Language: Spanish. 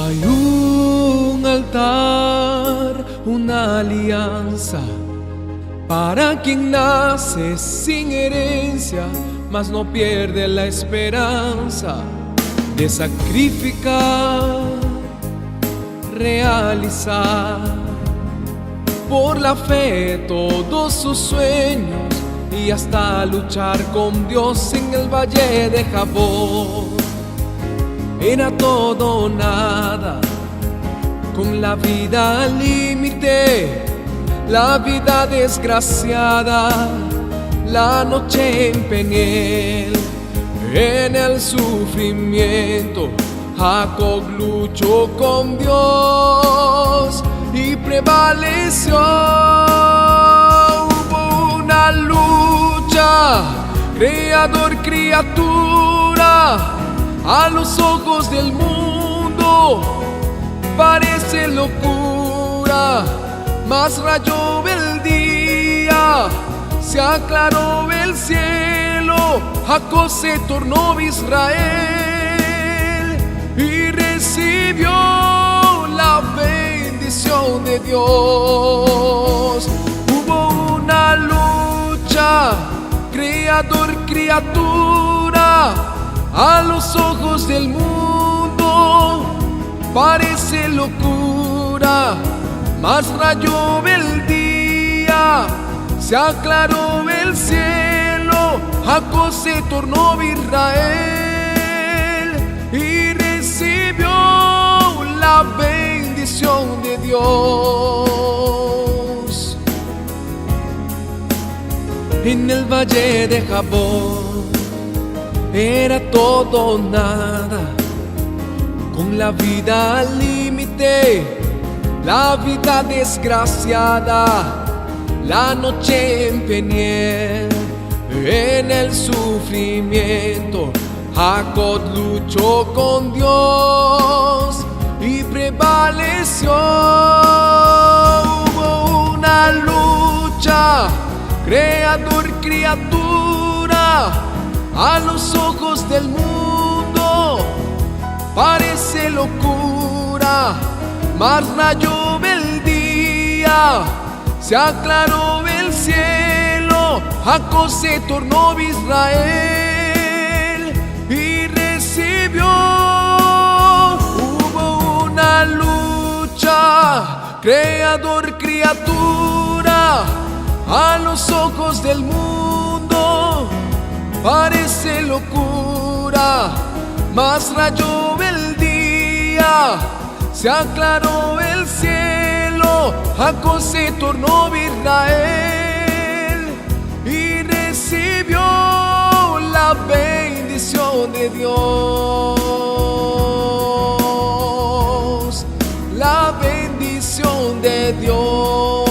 Hay un altar, una alianza para quien nace sin herencia, mas no pierde la esperanza de sacrificar, realizar por la fe todos sus sueños y hasta luchar con Dios en el valle de Jabón. Era todo o nada, con la vida al límite, la vida desgraciada, la noche en Peniel. En el sufrimiento Jacob luchó con Dios y prevaleció. Hubo una lucha, creador, criatura. A los ojos del mundo parece locura, mas rayó el día, se aclaró el cielo, Jacob se tornó Israel y recibió la bendición de Dios. Hubo una lucha, creador, criatura. A los ojos del mundo parece locura, mas rayó el día, se aclaró el cielo, Jacob se tornó Israel y recibió la bendición de Dios. En el valle de Jabón era todo o nada, con la vida al límite, la vida desgraciada, la noche en Peniel. En el sufrimiento Jacob luchó con Dios y prevaleció. Hubo una lucha, creador, criatura. A los ojos del mundo parece locura, mas rayó el día, se aclaró el cielo, Jacob se tornó Israel y recibió. Hubo una lucha, creador, criatura. A los ojos del mundo parece locura, mas rayó el día, se aclaró el cielo, Jacob se tornó Israel y recibió la bendición de Dios, la bendición de Dios.